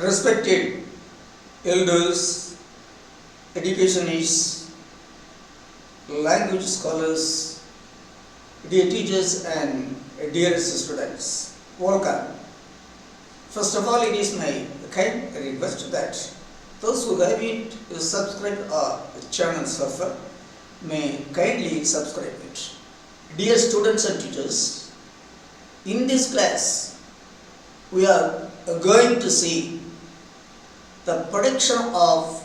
Respected elders, educationists, language scholars, dear teachers and dearest students, welcome. First of all, it is my kind request that those who haven't subscribed our channel so far may kindly subscribe it. Dear students and teachers, in this class we are going to see the production of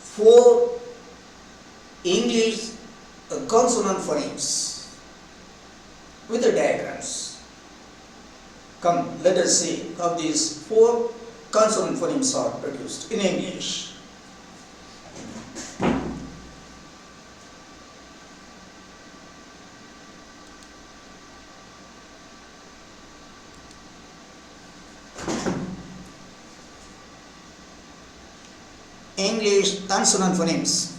4 English consonant phonemes with the diagrams. Come, let us see how these 4 consonant phonemes are produced in English. English consonant phonemes.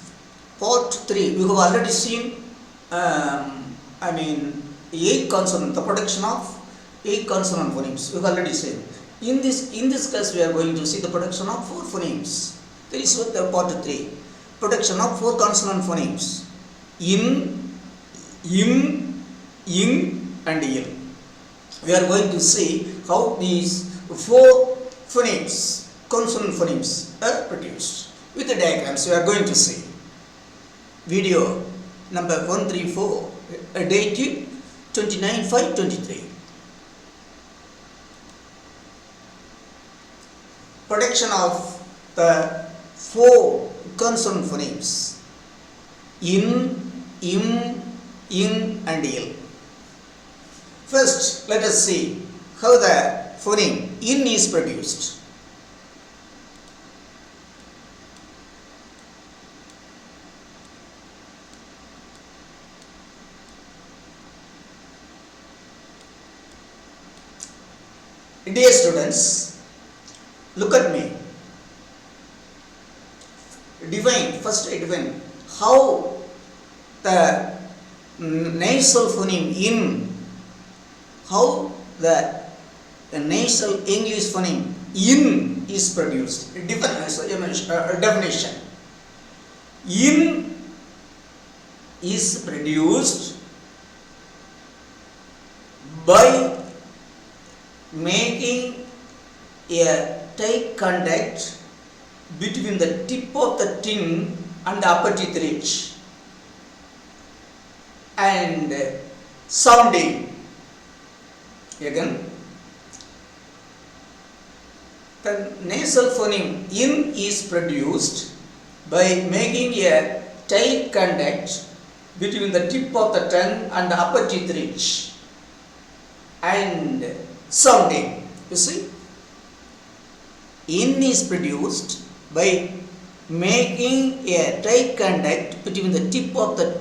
Part 3. We have already seen 8 consonant, the production of 8 consonant phonemes. We have already seen. In this class we are going to see the production of 4 phonemes. That is what the part 3. Production of 4 consonant phonemes. In, im, ing and il. We are going to see how these 4 phonemes, consonant phonemes are produced. With the diagrams we are going to see. Video number 134, dated 29/5/23. Production of the 4 consonant phonemes in, im, ing and il. First, let us see how the phoneme in is produced. Dear students, look at me. First define how the nasal phoneme in, how the nasal English phoneme in is produced. Definition. In is produced by making a tight contact between the tip of the tongue and the upper teeth ridge and sounding. Again, the nasal phoneme in is produced by making a tight contact between the tip of the tongue and the upper teeth ridge and sounding. You see, in is produced by making a tight contact between the tip of the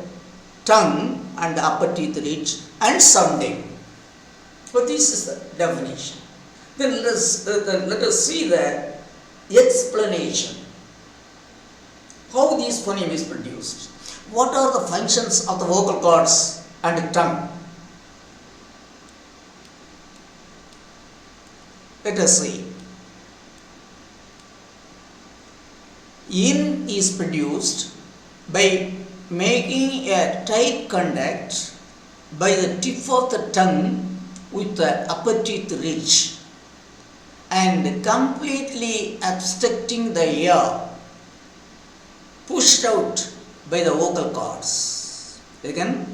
tongue and the upper teeth ridge and sounding. So this is the definition. Then let us see the explanation. How this phoneme is produced. What are the functions of the vocal cords and the tongue? Let us see. In is produced by making a tight contact by the tip of the tongue with the upper teeth ridge and completely obstructing the air pushed out by the vocal cords. Again,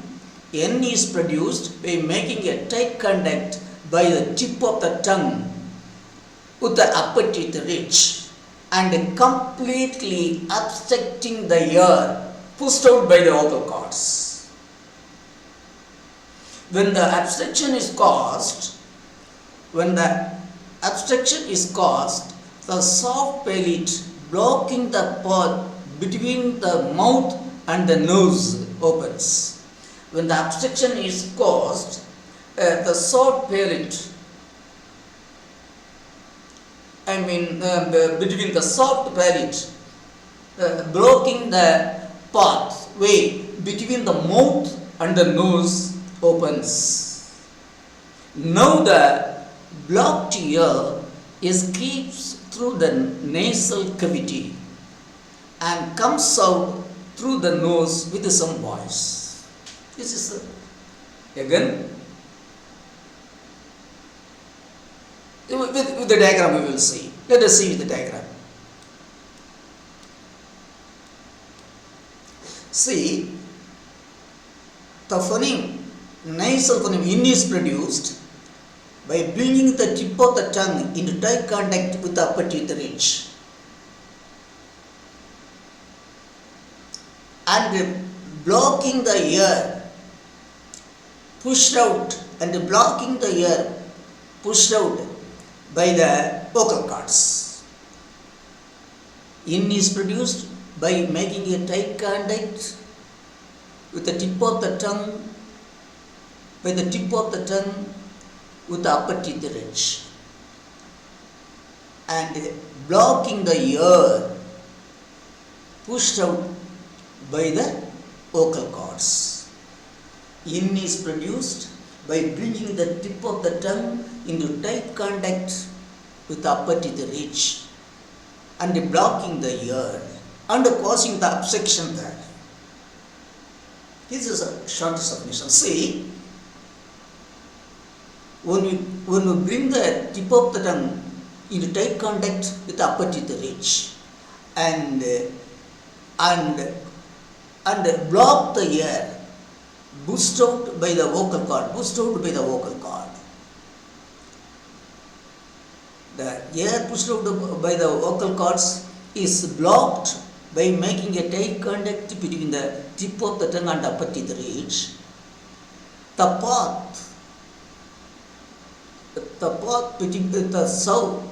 N is produced by making a tight contact by the tip of the tongue with the upper teeth ridge and completely obstructing the air pushed out by the vocal cords. When the obstruction is caused, the soft palate blocking the path between the mouth and the nose opens. When the obstruction is caused, the soft palate between the soft palate blocking the pathway between the mouth and the nose opens. Now the blocked ear escapes through the nasal cavity and comes out through the nose with some voice. This is again with the diagram we will see. Let us see with the diagram. See, the phoneme, nasal phoneme in is produced by bringing the tip of the tongue into tight contact with the upper teeth ridge and blocking the air pushed out and blocking the air pushed out by the vocal cords. In is produced by making a tight contact with the tip of the tongue, by the tip of the tongue with the upper teeth ridge and blocking the air pushed out by the vocal cords. In is produced by bringing the tip of the tongue into tight contact with the upper teeth ridge and blocking the air and causing the obstruction there. This is a short definition. See, when we bring the tip of the tongue into tight contact with the upper teeth ridge and block the air pushed out by the vocal cord, the air pushed out by the vocal cords is blocked by making a tight contact between the tip of the tongue and upper teeth ridge. The path between the soft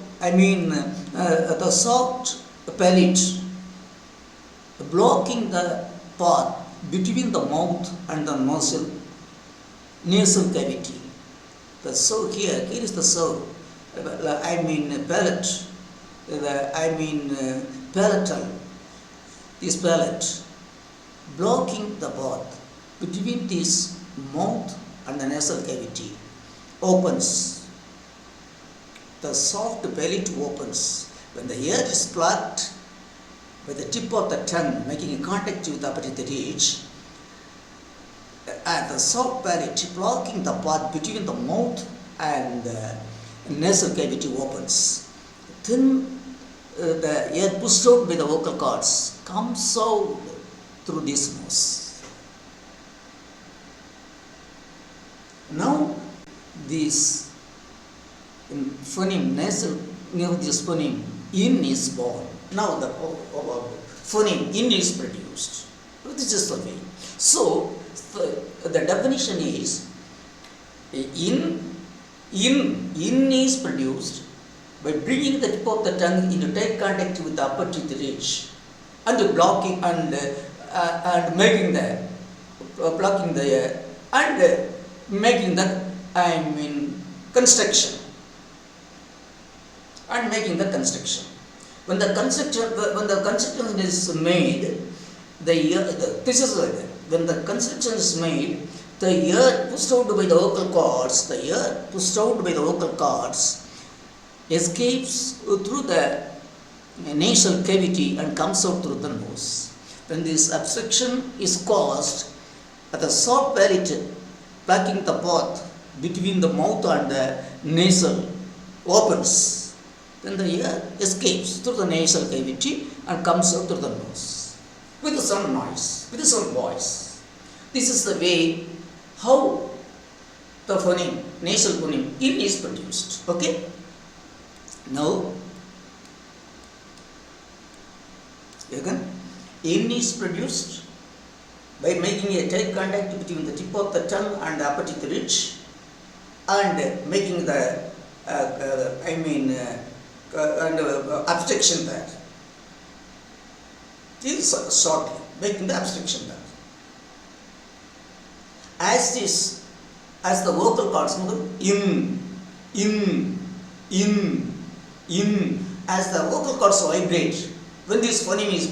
palate blocking the path between the mouth and the nasal cavity. So here is the palate. Palatal. This palate blocking the path between this mouth and the nasal cavity opens. The soft palate opens when the air is blocked by the tip of the tongue making a contact with the upper teeth ridge, and the soft palate blocking the path between the mouth and the nasal cavity opens. Then the air pushed out by the vocal cords comes out through this nose. Now this phoneme nasal, this phoneme in is born. Now the phoneme in is produced. This is the way. So the definition is in is produced by bringing the tip of the tongue into tight contact with the upper teeth ridge and blocking and making the blocking the air and making the construction and making the construction. When the construction is made, when the construction is made, the air pushed out by the vocal cords, escapes through the nasal cavity and comes out through the nose. When this obstruction is caused, the soft palate blocking the path between the mouth and the nasal opens. Then the air escapes through the nasal cavity and comes out through the nose with some noise, with some voice. This is the way how the phoneme, nasal phoneme in is produced. Okay? Now, again, in is produced by making a tight contact between the tip of the tongue and the upper teeth ridge and making the abstraction there. This is shortly making the abstraction there. As the vocal cords in, as the vocal cords vibrate, when this phoneme is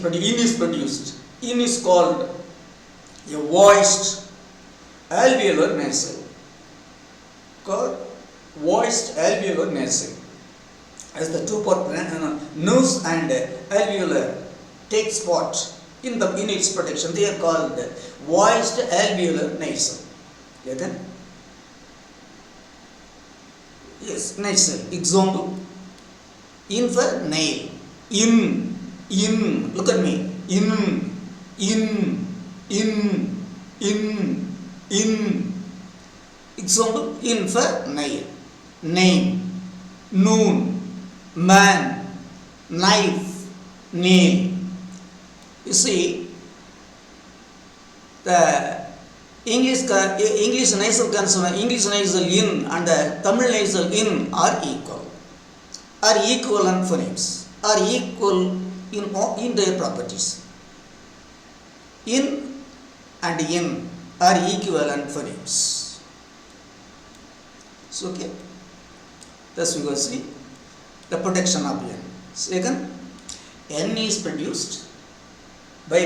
produced, in is called a voiced alveolar nasal. Called voiced alveolar nasal. as the two-part nose and alveolar takes part in its protection. They are called voiced alveolar nasal. Okay? Yes, nasal. Example, in for nail. In. Look at me. In. Example, in for nail. Name. Noon. Man. Knife. Nail. You see, the English nasal consonant, English nasal in and the Tamil nasal in are equal, are equivalent phonemes, are equal in their properties. In and in are equivalent phonemes. So, okay. Thus we will see the protection of N. Second, N is produced by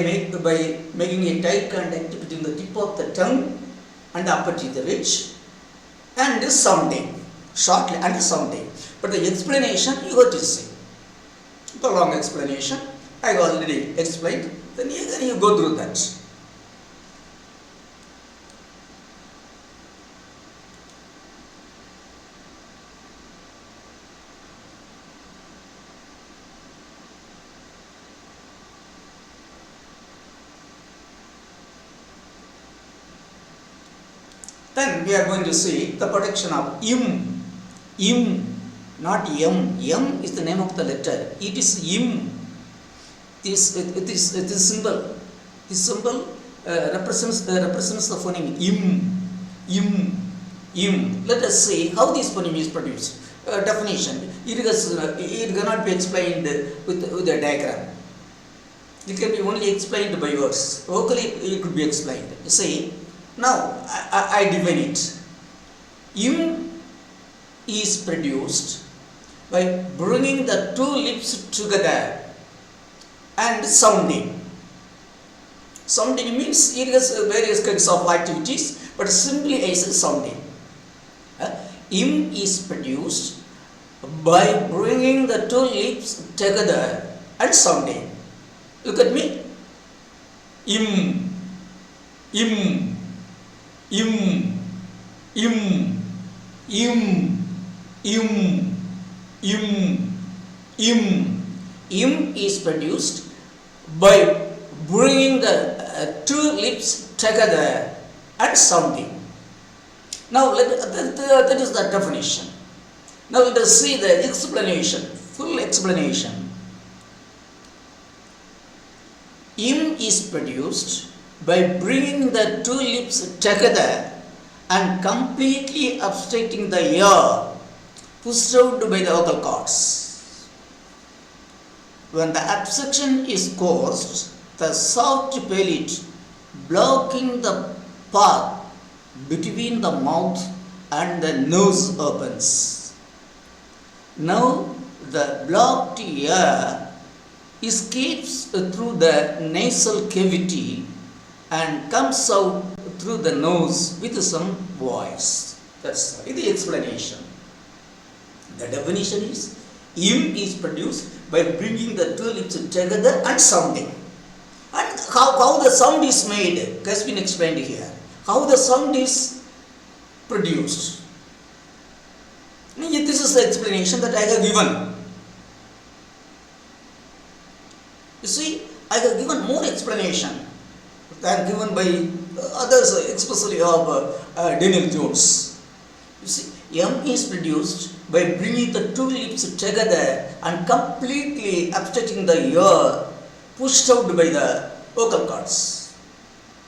making a tight contact between the tip of the tongue and the upper teeth ridge and sounding shortly and sounding. But the explanation you got to see. The long explanation I have already explained. Then you go through that. Then we are going to see the protection of im, not m. M is the name of the letter. It is im. This symbol. This symbol represents the phoneme im. Let us see how this phoneme is produced. Definition. It cannot be explained with a diagram. It can be only explained by words. Vocally, it could be explained. See. Now, I define it. Im is produced by bringing the two lips together and sounding. Sounding means it has various kinds of activities, but simply as sounding. Im is produced by bringing the two lips together and sounding. Look at me. Im. Im is produced by bringing the two lips together and sounding. Now that is the definition. Now let us see the explanation, full explanation. Im is produced by bringing the two lips together and completely obstructing the ear pushed out by the vocal cords. When the obstruction is caused, the soft palate blocking the path between the mouth and the nose opens. Now the blocked ear escapes through the nasal cavity and comes out through the nose with some voice. That's the explanation. The definition is im is produced by bringing the two lips together and sounding. And how the sound is made has been explained here. How the sound is produced. This is the explanation that I have given. You see, I have given more explanation than given by others, especially of Daniel Jones. You see, M is produced by bringing the two lips together and completely obstructing the ear pushed out by the vocal cords.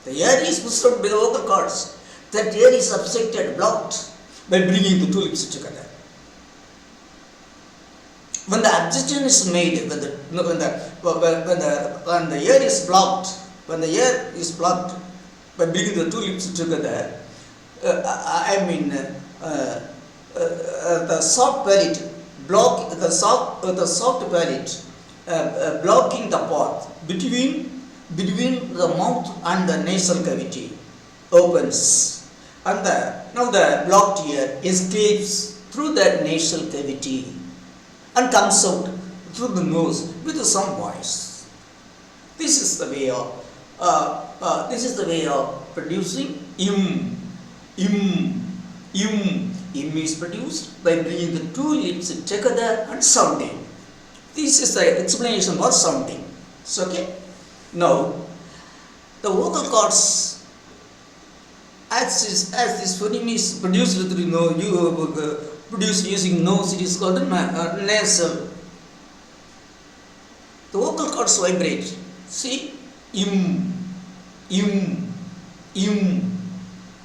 The ear is pushed out by the vocal cords. That ear is obstructed, blocked by bringing the two lips together. When the obstruction is made, when the ear is blocked, by bringing the two lips together, the soft palate blocking the path between the mouth and the nasal cavity opens, and now the blocked ear escapes through the nasal cavity and comes out through the nose with some voice. This is the way of producing im. Im. Im. Im is produced by bringing the two lips together and sounding. This is the explanation for sounding. So, okay. Now, the vocal cords, as this phoneme is produced through produced using nose, it is called nasal. The vocal cords vibrate. See, im, im, im,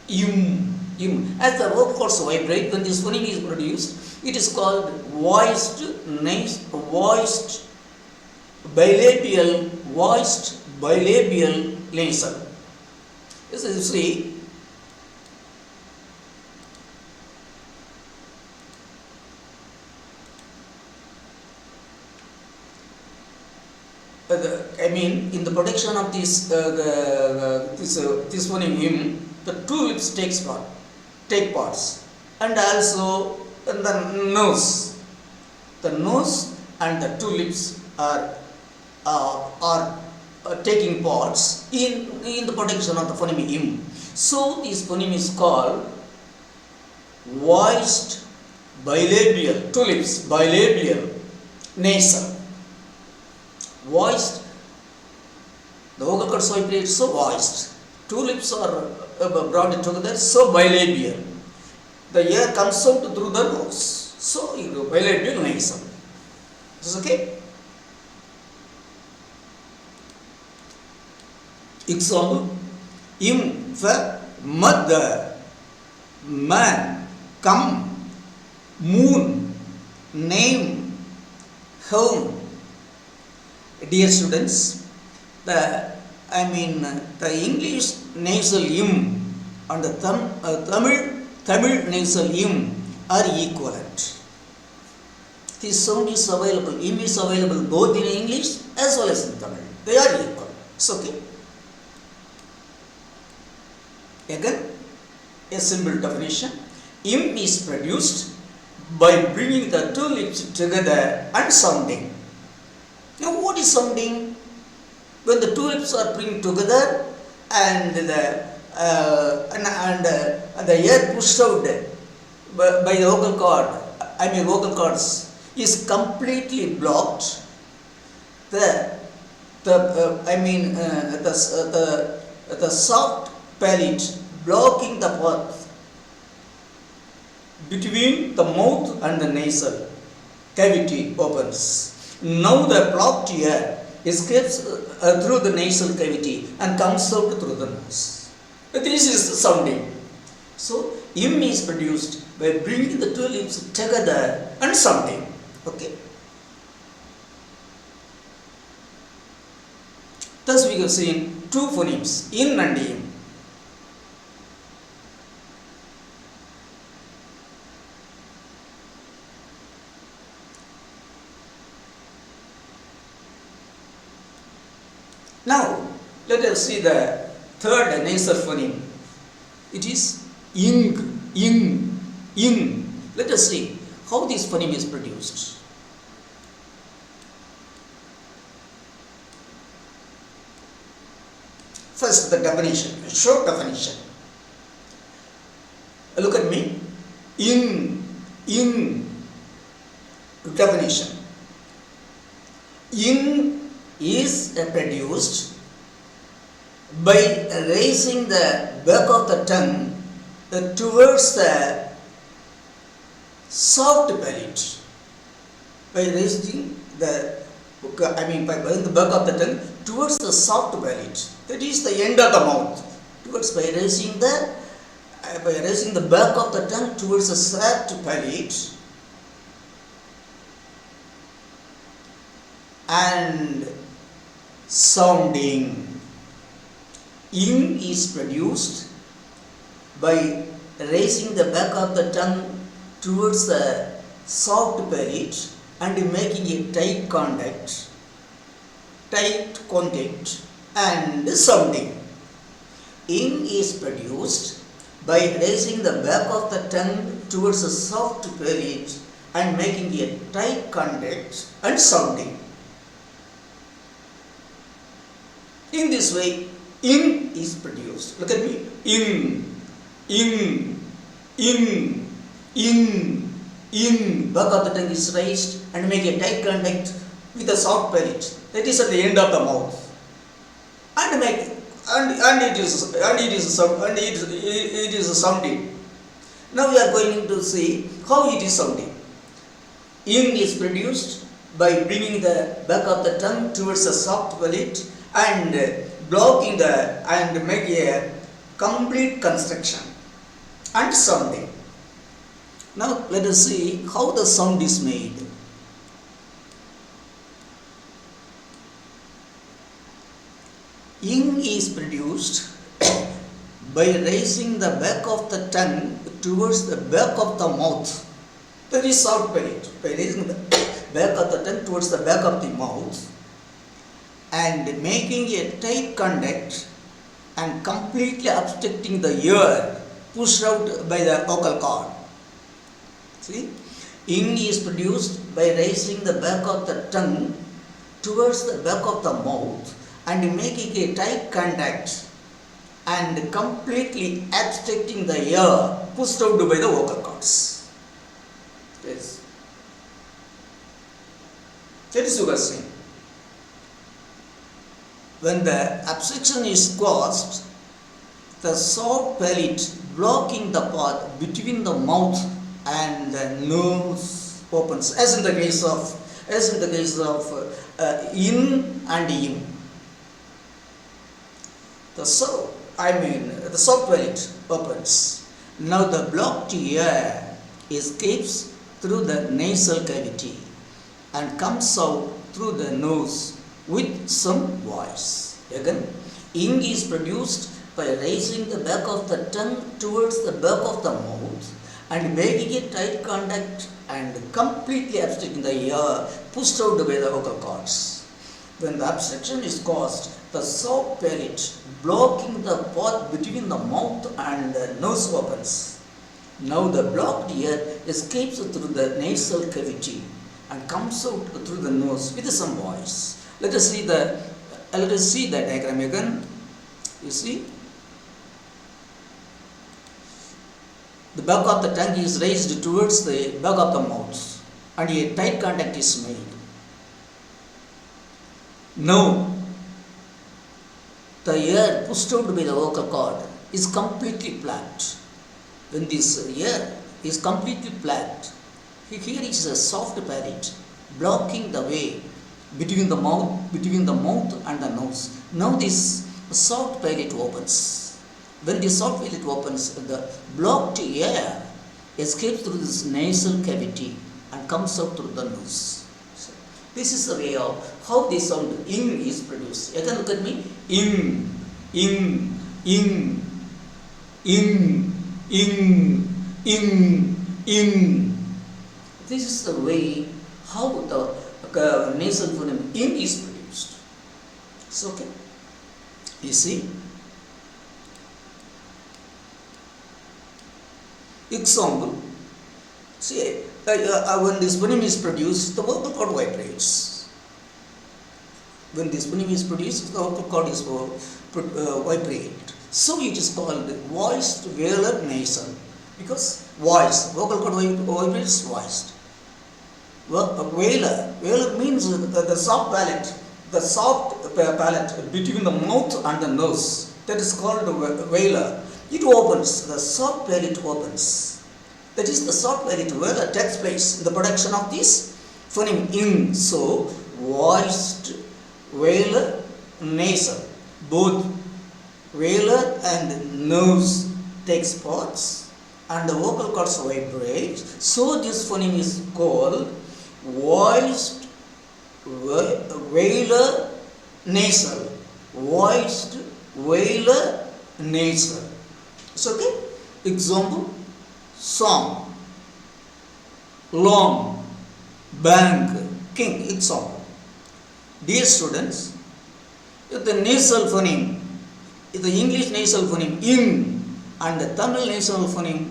im, im. As the vocal cords vibrate, when this phoneme is produced, it is called voiced bilabial nasal. This is, see, in the production of this phoneme im, the two lips take parts, and also the nose and the two lips are taking parts in the production of the phoneme im. So this phoneme is called voiced bilabial, two lips, bilabial nasal. Voiced, the vocal cords vibrate, so voiced. Two lips are brought together, so bilabial. The air comes out through the nose, so bilabial nasal. Is this okay? Example: im for mother, man, come, moon, name, home. Dear students, the English nasal im and the Tamil nasal im are equivalent. This sound is available, im is available both in English as well as in Tamil. They are equal. It's okay. Again, a simple definition: im is produced by bringing the two lips together and sounding. Now, what is sounding? When the two lips are bring together and the air pushed out by the vocal cords is completely blocked. The soft palate blocking the path between the mouth and the nasal cavity opens. Now the blocked air escapes through the nasal cavity and comes out through the nose. This is the sounding. So, im is produced by bringing the two lips together and sounding. Okay. Thus we have seen two phonemes, in and im. Now, let us see the third nasal phoneme. It is ing, ing, ing. Let us see how this phoneme is produced. First, the definition, a short definition. Look at me. Ing, ing. Definition. Ing is produced by raising the back of the tongue towards the soft palate. By raising the by the back of the tongue towards the soft palate. That is the end of the mouth. By raising the back of the tongue towards the soft palate and sounding. Ing is produced by raising the back of the tongue towards the soft palate and making a tight contact and sounding. Ing is produced by raising the back of the tongue towards the soft palate and making a tight contact and sounding. In this way, ing is produced. Look at me. Ing, ing, ing, ing, ing. Back of the tongue is raised and make a tight contact with a soft palate. That is at the end of the mouth. And make it is sounding. Now we are going to see how it is sounding. Ing is produced by bringing the back of the tongue towards the soft palate and blocking and make a complete construction and sounding. Now let us see how the sound is made. Ing is produced by raising the back of the tongue towards the back of the mouth. That is soft palate. By raising the back of the tongue towards the back of the mouth and making a tight contact and completely obstructing the ear pushed out by the vocal cord. See? Ing is produced by raising the back of the tongue towards the back of the mouth and making a tight contact and completely obstructing the ear pushed out by the vocal cords. Yes. That is what saying. When the obstruction is caused, the soft palate blocking the path between the mouth and the nose opens, as in the case of in and in. The soft palate opens. Now the blocked air escapes through the nasal cavity and comes out through the nose with some voice. Again, ing is produced by raising the back of the tongue towards the back of the mouth and making a tight contact and completely obstructing the ear pushed out by the vocal cords. When the obstruction is caused, the soft palate blocking the path between the mouth and the nose opens. Now the blocked ear escapes through the nasal cavity and comes out through the nose with some voice. Let us see the diagram again. You see, the back of the tongue is raised towards the back of the mouth and a tight contact is made. Now the ear pushed out by the vocal cord is completely flat. When this ear is completely flat, here is a soft palate blocking the way between the mouth and the nose. Now this soft palate opens. When the soft palate opens, the blocked air escapes through this nasal cavity and comes out through the nose. So, this is the way of how the sound ing is produced. You can look at me. Ing, ing, ing, ing, ing, ing, ing. This is the way how the nasal phoneme ing is produced. It's okay. You see. Example. See, when this phoneme is produced, the vocal cord vibrates. When this phoneme is produced, the vocal cord is vibrate. So it is called voiced velar nasal, because vocal cord vibrates voiced. Velar means the soft palate between the mouth and the nose. That is called velar. It opens, the soft palate opens. That is, the soft palate velar takes place in the production of this phoneme ing. So, voiced velar nasal. Both velar and nose takes parts and the vocal cords vibrate. So, this phoneme is called voiced velar nasal. Voiced velar nasal. It's okay. Example: song, long, bank, king. Example. Dear students, if the nasal phoneme, if the English nasal phoneme ing and the Tamil nasal phoneme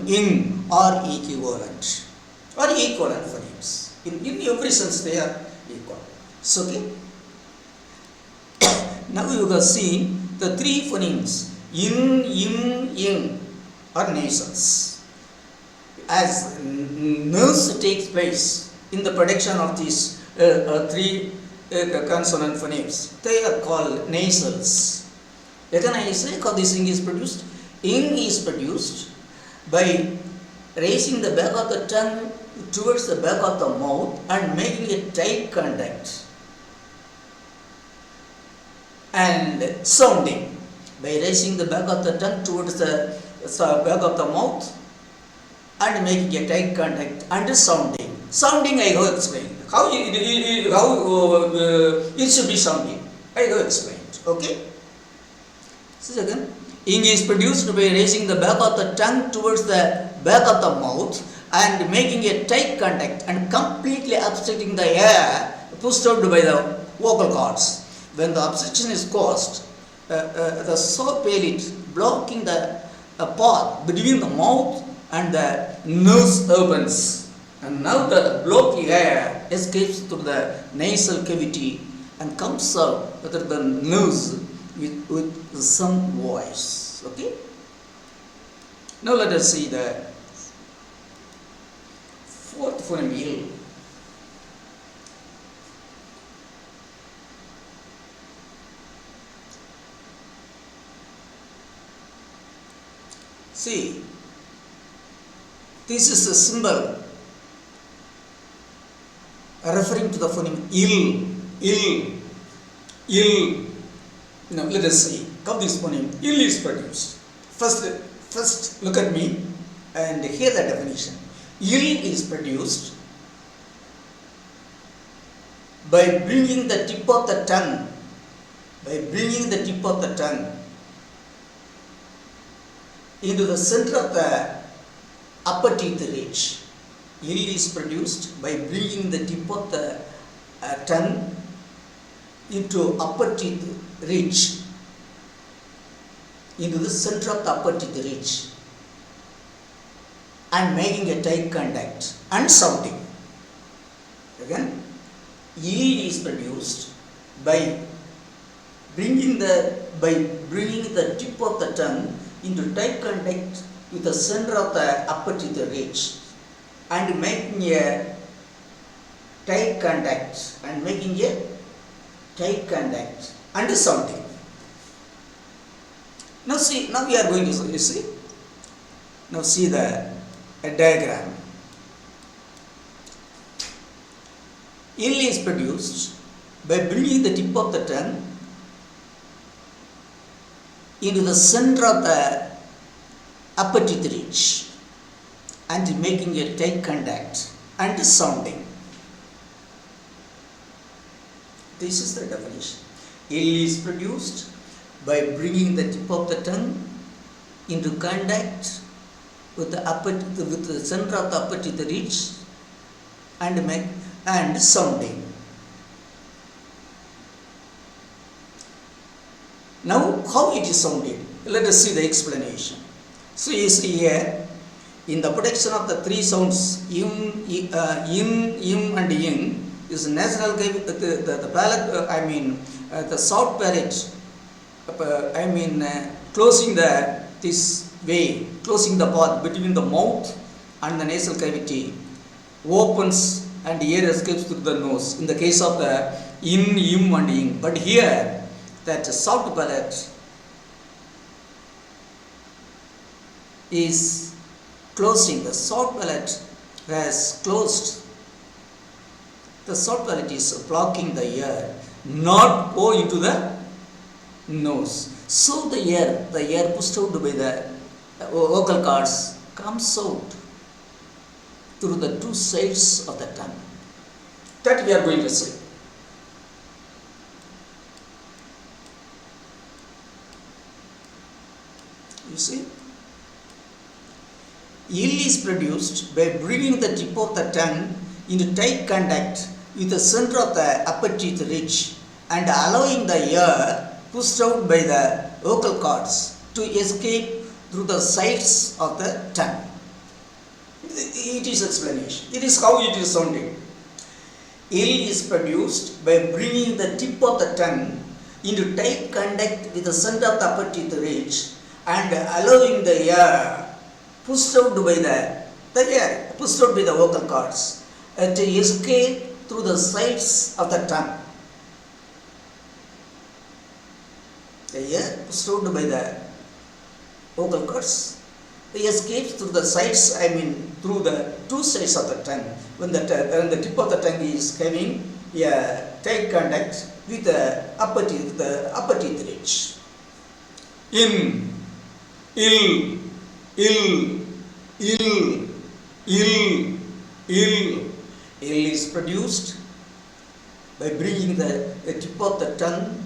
ing are equivalent. or equivalent phonemes. In every sense they are equal. So, okay. Now you have seen the three phonemes in, im, ing are nasals. As nurse takes place in the production of these three consonant phonemes, they are called nasals. Again I say how this ing is produced. Ing is produced by raising the back of the tongue towards the back of the mouth and making a tight contact, and sounding by raising the back of the tongue towards the back of the mouth and making a tight contact and sounding. Sounding I have explained. How it should be sounding. I have explained. Okay. So again, ing is produced by raising the back of the tongue towards the back of the mouth and making a tight contact and completely obstructing the air pushed out by the vocal cords. When the obstruction is caused, the soft palate blocking the path between the mouth and the nose opens, and now the blocked air escapes through the nasal cavity and comes out through the nose with some voice. Okay. Now let us see the fourth phoneme L. See, this is a symbol referring to the phoneme il. Now let us see how this phoneme il is produced. First look at me and hear the definition. Il is produced by bringing the tip of the tongue, into the center of the upper teeth ridge. Il is produced by bringing the tip of the tongue into upper teeth ridge, into the center of the upper teeth ridge, and making a tight contact and sounding. Again, il is produced by bringing the tip of the tongue into tight contact with the center of the upper teeth ridge and making a tight contact and sounding. Now see, now we are going to see. Now see the diagram. Il is produced by bringing the tip of the tongue into the center of the upper teeth ridge and making a tight contact and sounding. This is the definition. Il is produced by bringing the tip of the tongue into contact with the center of the upper teeth ridge and sounding. Now, how it is sounded? Let us see the explanation. So, you see here, in the protection of the three sounds, im, and ing, is nasal the palate, the soft palate, closing this way, closing the path between the mouth and the nasal cavity, opens and air escapes through the nose. In the case of the in, im, and ing, but here that soft palate is closing. The soft palate has closed. The soft palate is blocking the air, not go into the nose. So the air pushed out by the vocal cords comes out through the two sides of the tongue. That we are going to see. You see? Il is produced by bringing the tip of the tongue into tight contact with the center of the upper teeth ridge and allowing the air pushed out by the vocal cords to escape through the sides of the tongue. it is explanation. It is how it is sounded. L is produced by bringing the tip of the tongue into tight contact with the center of the upper teeth ridge and allowing the air pushed out by the vocal cords to escape through the sides of the tongue. The air pushed out by the vocal cords escapes through the sides, through the two sides of the tongue when the tip of the tongue is having a tight contact with the upper teeth ridge. In, ill, ill, ill, ill, ill. Ill is produced by bringing the tip of the tongue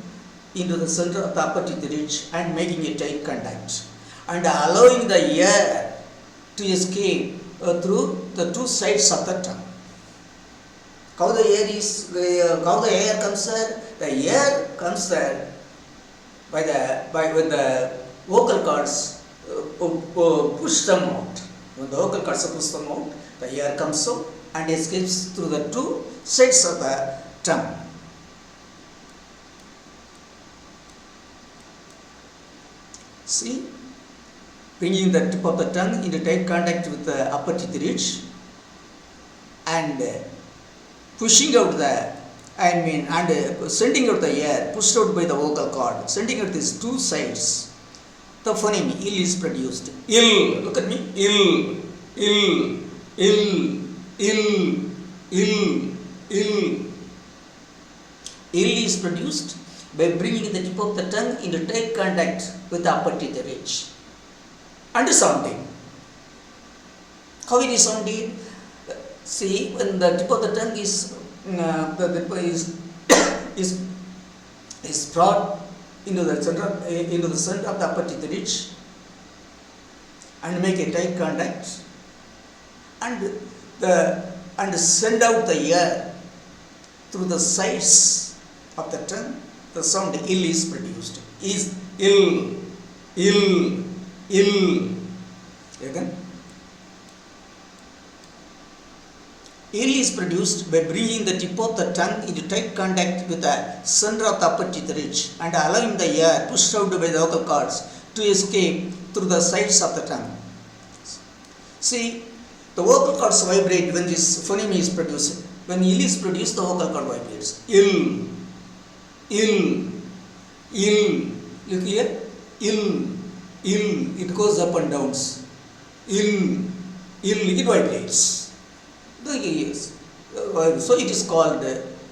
into the center of the upper teeth ridge and making a tight contact and allowing the air to escape through the two sides of the tongue. How the air comes there? The air comes there when the vocal cords push them out. When the vocal cords push them out, the air comes out and escapes through the two sides of the tongue. See, bringing the tip of the tongue into tight contact with the upper teeth ridge and pushing out and sending out the air pushed out by the vocal cord, sending out these two sides. The phoneme ill is produced. Ill, look at me. Ill, ill, ill, ill, ill, ill. Ill is produced by bringing the tip of the tongue into tight contact with the upper teeth ridge and sounding. How it is sounded? See, when the tip of the tongue is is brought into the center of the upper teeth ridge and make a tight contact and send out the air through the sides of the tongue, the sound ill is produced. Is ill, ill, ill. Again. Ill is produced by bringing the tip of the tongue into tight contact with the center of the upper teeth ridge and allowing the air pushed out by the vocal cords to escape through the sides of the tongue. See, the vocal cords vibrate when this phoneme is produced. When ill is produced, the vocal cord vibrates. Ill, ill, ill. Look here. Ill, ill. It goes up and down. Ill, ill. It vibrates. So it is called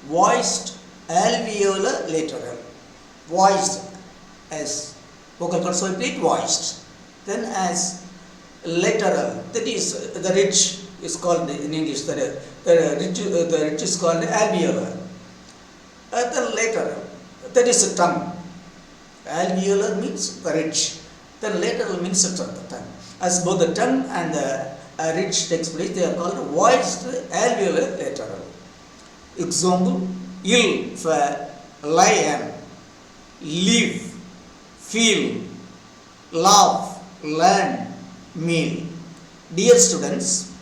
voiced alveolar lateral. Voiced as vocal cords vibrate, voiced. Then as lateral, that is the ridge is called in English. The ridge is called alveolar. The lateral, that is the tongue. Alveolar means the ridge. Then lateral means the tongue. As both the tongue and the ridge takes place, they are called voiced alveolar lateral. Example: ill for lion, live, feel, laugh, learn, meal. Dear students,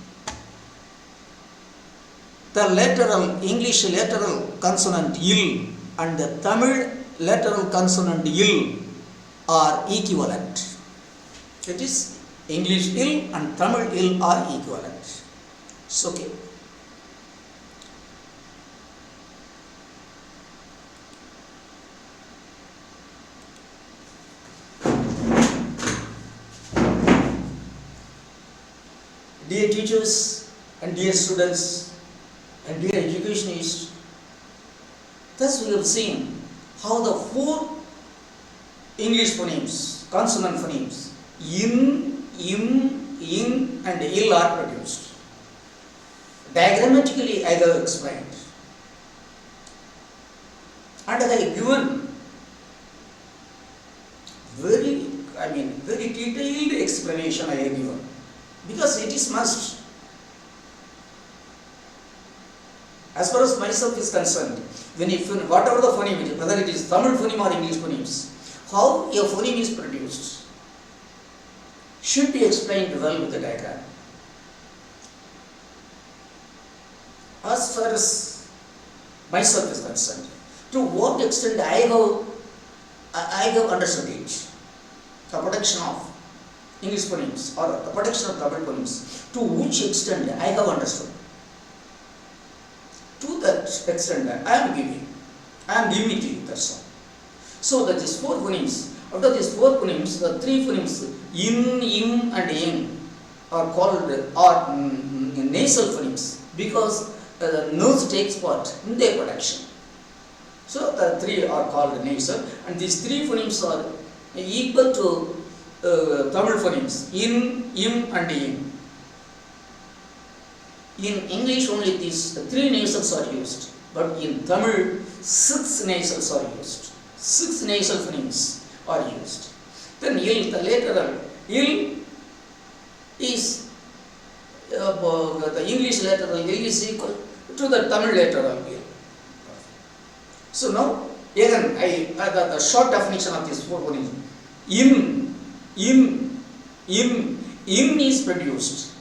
the English lateral consonant ill and the Tamil lateral consonant ill are equivalent. That is, English ill and Tamil ill are equivalent. It's okay. Dear teachers and dear students and dear educationists, thus we have seen how the four English phonemes, consonant phonemes, in, im, in and ill are produced. Diagrammatically I have explained. And I have given very detailed explanation I have given. Because it is must. As far as myself is concerned, whatever the phoneme is, whether it is Tamil phoneme or English phonemes, how a phoneme is produced should be explained well with the diagram. as far as myself is concerned, to what extent I have understood it, the production of English phonemes or the production of Tamil phonemes, to which extent I have understood. To that extent I am giving it to you, that's all. So that these four phonemes, out of these four phonemes, the three phonemes, in, im and ing, are called nasal phonemes because the nose takes part in their production. So the three are called nasal, and these three phonemes are equal to Tamil phonemes, in, im and ing. In English only these three nasals are used, but in Tamil 6 nasals are used. 6 nasal phonemes are used. Then il, the lateral, il is the English lateral il is equal to the Tamil lateral il. So now again the short definition of this four phonemes. In is produced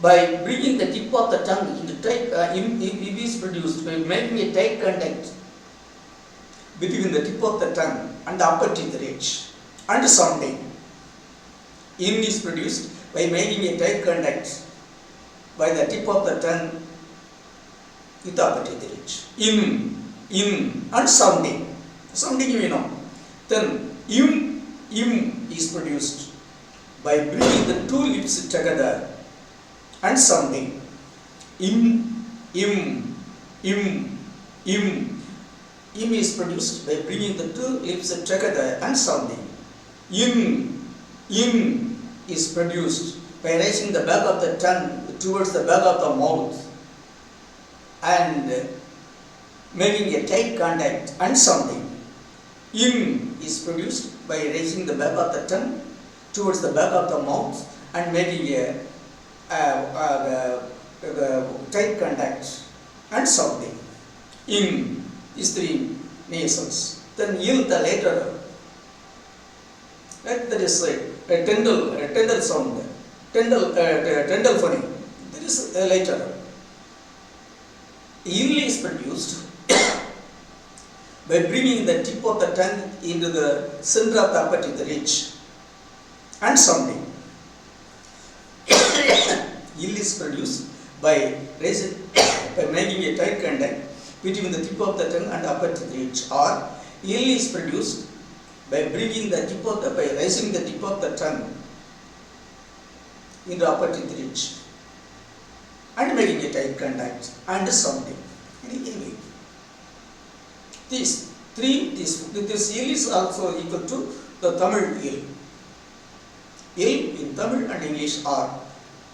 by bringing the tip of the tongue into tight, it is produced by making a tight contact between the tip of the tongue and the upper teeth ridge and sounding. In is produced by making a tight contact by the tip of the tongue with the upper teeth ridge. In and sounding. Sounding you know. Then im is produced by bringing the two lips together and sounding. Im is produced by bringing the two lips together and sounding. In is produced by raising the back of the tongue towards the back of the mouth and making a tight contact and sounding. In is produced by raising the back of the tongue towards the back of the mouth and making a tight contact and sounding. In is 3 nasals. Then il, the lateral, right? That is a tendal sound, tendal phoneme. That is a lateral. Il is produced by bringing the tip of the tongue into the center of the upper teeth ridge and sounding. Il is produced by making a tight contact between the tip of the tongue and upper teeth ridge, or il is produced by bringing the tip of by raising the tip of the tongue into upper teeth ridge and making a tight contact and sounding. This il is also equal to the Tamil il. Il in Tamil and English are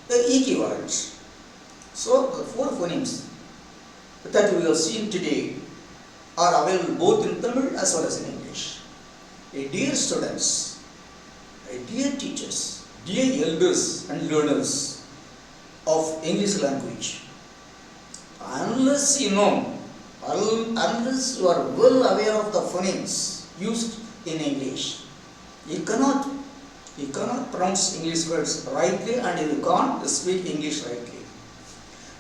the equivalent. So the four phonemes that we have seen today are available both in Tamil as well as in English. Dear students, dear teachers, dear elders and learners of English language, unless you are well aware of the phonemes used in English, you cannot pronounce English words rightly and you can't speak English rightly.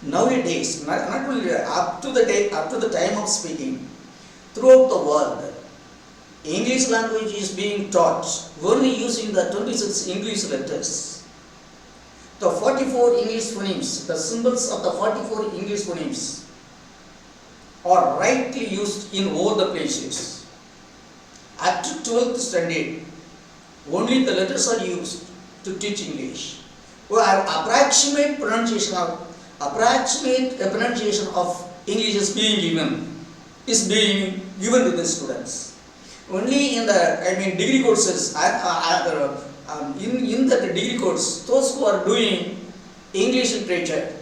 Nowadays, not only up to the time of speaking, throughout the world, English language is being taught only using the 26 English letters. The 44 English phonemes, the symbols of the 44 English phonemes are rightly used in all the places. Up to 12th standard, only the letters are used to teach English. Well, approximate pronunciation of English is being given to the students. Only in the degree courses, in the degree course, those who are doing English literature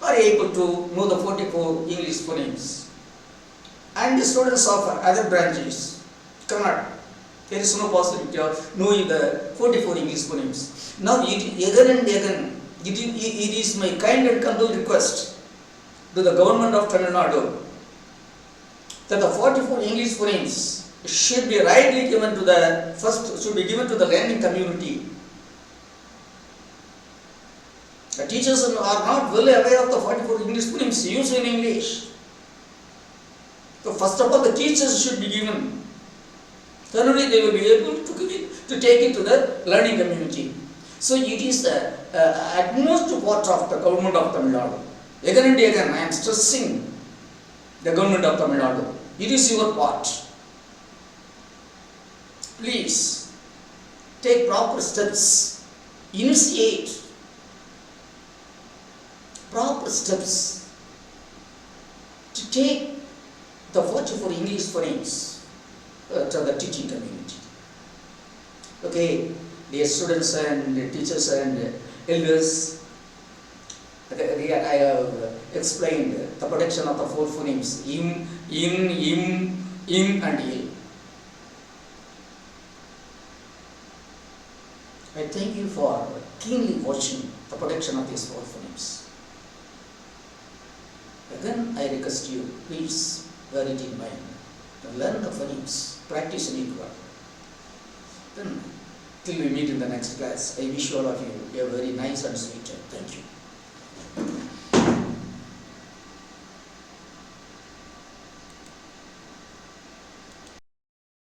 are able to know the 44 English phonemes. And the students of other branches cannot. There is no possibility of knowing the 44 English phonemes. Now, again and again, it is my kind and humble request to the government of Tamil Nadu that the 44 English phonemes should be rightly given to the learning community The teachers are not well aware of the 44 English phonemes used in English. So first of all, the teachers should be given. Then only they will be able to give it, to take it to the learning community. So it is the utmost part of the government of Tamil Nadu. Again and again, I am stressing the government of Tamil Nadu. It is your part. Please take proper steps. Initiate proper steps to take the 44 English phonemes to the teaching community. Okay, dear students and teachers and elders, I have explained the protection of the 4 phonemes im, and il. I thank you for keenly watching the protection of these 4 phonemes. Again, I request you, please bear it in mind. Learn the phonemes, practice in it well. Then, till we meet in the next class, I wish all of you a very nice and sweet time. Thank you.